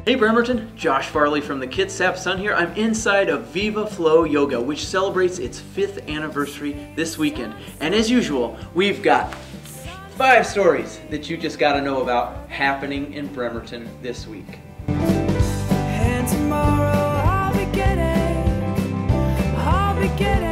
Hey Bremerton, Josh Farley from the Kitsap Sun here. I'm inside of Viva Flow Yoga, which celebrates its 5th anniversary this weekend. And as usual, we've got 5 stories that you just gotta know about happening in Bremerton this week. And tomorrow I'll be getting on a train.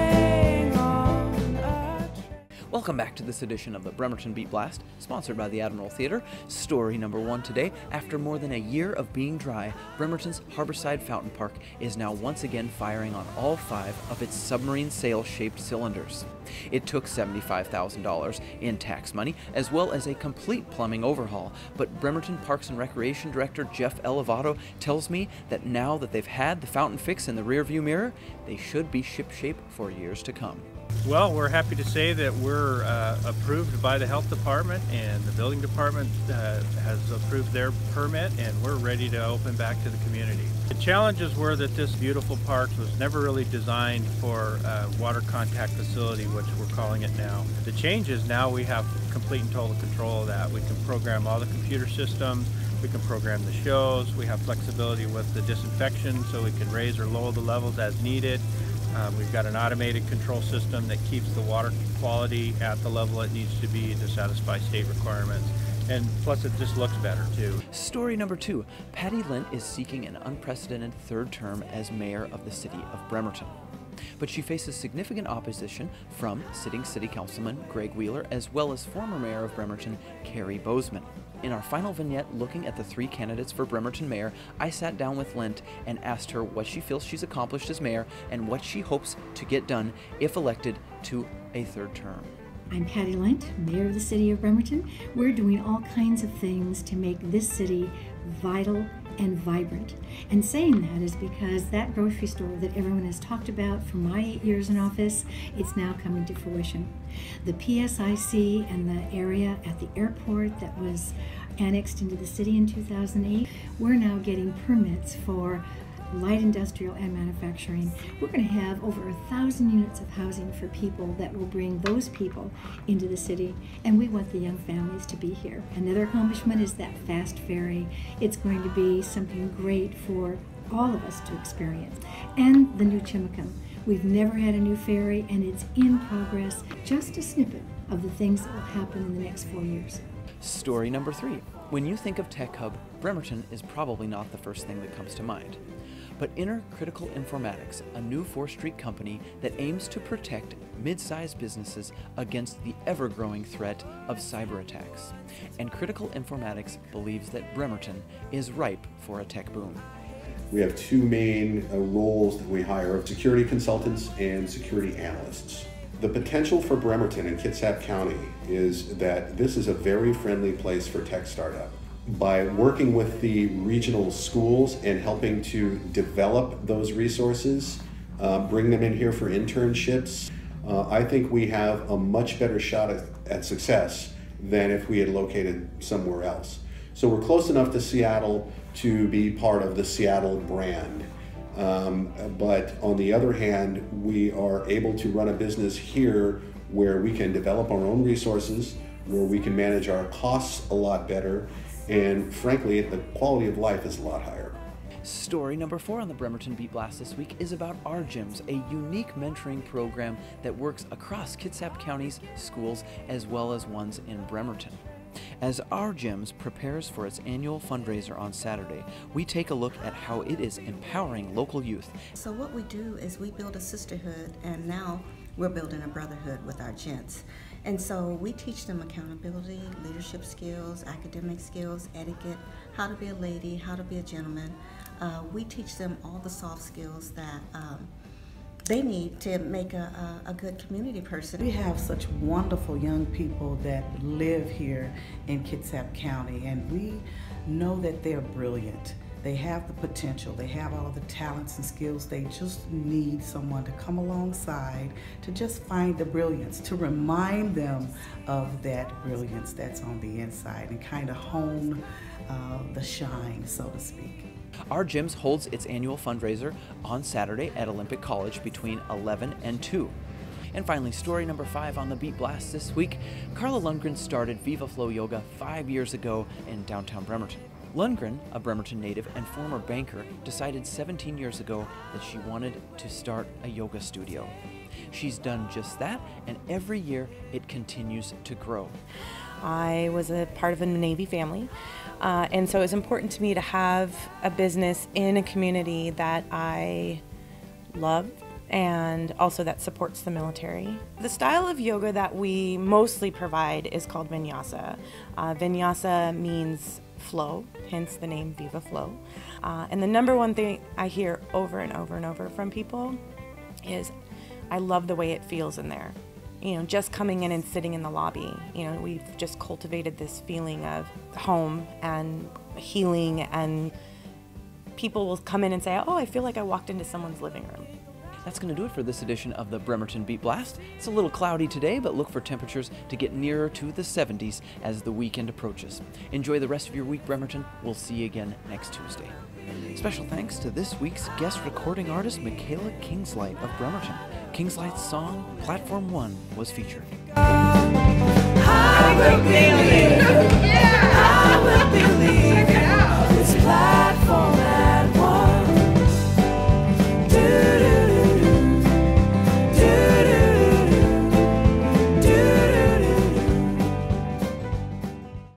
Welcome back to this edition of the Bremerton Beat Blast, sponsored by the Admiral Theater. Story number 1 today. After more than a year of being dry, Bremerton's Harborside Fountain Park is now once again firing on all 5 of its submarine sail-shaped cylinders. It took $75,000 in tax money, as well as a complete plumbing overhaul, but Bremerton Parks and Recreation Director Jeff Elevato tells me that now that they've had the fountain fix in the rearview mirror, they should be shipshape for years to come. Well, we're happy to say that we're approved by the health department, and the building department has approved their permit, and we're ready to open back to the community. The challenges were that this beautiful park was never really designed for a water contact facility, which we're calling it now. The change is now we have complete and total control of that. We can program all the computer systems, we can program the shows, we have flexibility with the disinfection so we can raise or lower the levels as needed. We've got an automated control system that keeps the water quality at the level it needs to be to satisfy state requirements. And plus it just looks better too. Story number 2. Patty Lint is seeking an unprecedented 3rd term as mayor of the city of Bremerton. But she faces significant opposition from sitting city councilman Greg Wheeler, as well as former mayor of Bremerton, Carrie Bozeman. In our final vignette looking at the 3 candidates for Bremerton Mayor, I sat down with Lint and asked her what she feels she's accomplished as mayor and what she hopes to get done if elected to a 3rd term. I'm Patty Lint, Mayor of the City of Bremerton. We're doing all kinds of things to make this city vital and vibrant. And saying that is because that grocery store that everyone has talked about for my 8 years in office, it's now coming to fruition. The PSIC and the area at the airport that was annexed into the city in 2008, we're now getting permits for light industrial and manufacturing. We're going to have over 1,000 units of housing for people that will bring those people into the city, and we want the young families to be here. Another accomplishment is that fast ferry. It's going to be something great for all of us to experience. And the new Chimicum. We've never had a new ferry, and it's in progress. Just a snippet of the things that will happen in the next 4 years. Story number 3. When you think of Tech Hub, Bremerton is probably not the first thing that comes to mind. But enter Critical Informatics, a new 4th Street company that aims to protect mid-sized businesses against the ever-growing threat of cyber attacks. And Critical Informatics believes that Bremerton is ripe for a tech boom. We have 2 main roles that we hire: security consultants and security analysts. The potential for Bremerton and Kitsap County is that this is a very friendly place for tech startup. By working with the regional schools and helping to develop those resources, bring them in here for internships, I think we have a much better shot at success than if we had located somewhere else. So we're close enough to Seattle to be part of the Seattle brand. But on the other hand, we are able to run a business here where we can develop our own resources, where we can manage our costs a lot better, and frankly, the quality of life is a lot higher. Story number 4 on the Bremerton Beat Blast this week is about Our Gyms, a unique mentoring program that works across Kitsap County's schools as well as ones in Bremerton. As Our Gyms prepares for its annual fundraiser on Saturday, we take a look at how it is empowering local youth. So what we do is we build a sisterhood, and now we're building a brotherhood with our gents. And so we teach them accountability, leadership skills, academic skills, etiquette, how to be a lady, how to be a gentleman. We teach them all the soft skills that they need to make a good community person. We have such wonderful young people that live here in Kitsap County, and we know that they're brilliant. They have the potential, they have all of the talents and skills. They just need someone to come alongside to just find the brilliance, to remind them of that brilliance that's on the inside and kind of hone the shine, so to speak. Our Gyms holds its annual fundraiser on Saturday at Olympic College between 11 and 2. And finally, story number 5 on the Beat Blast this week. Carla Lundgren started Viva Flow Yoga 5 years ago in downtown Bremerton. Lundgren, a Bremerton native and former banker, decided 17 years ago that she wanted to start a yoga studio. She's done just that, and every year it continues to grow. I was a part of a Navy family, and so it was important to me to have a business in a community that I love and also that supports the military. The style of yoga that we mostly provide is called Vinyasa. Vinyasa means flow, hence the name Viva Flow. And the number one thing I hear over and over and over from people is, I love the way it feels in there. You know, just coming in and sitting in the lobby, you know, we've just cultivated this feeling of home and healing, and people will come in and say, oh, I feel like I walked into someone's living room. That's going to do it for this edition of the Bremerton Beat Blast. It's a little cloudy today, but look for temperatures to get nearer to the 70s as the weekend approaches. Enjoy the rest of your week, Bremerton. We'll see you again next Tuesday. Special thanks to this week's guest recording artist, Michaela Kingslight of Bremerton. Kingslight's song, Platform 1, was featured. I will be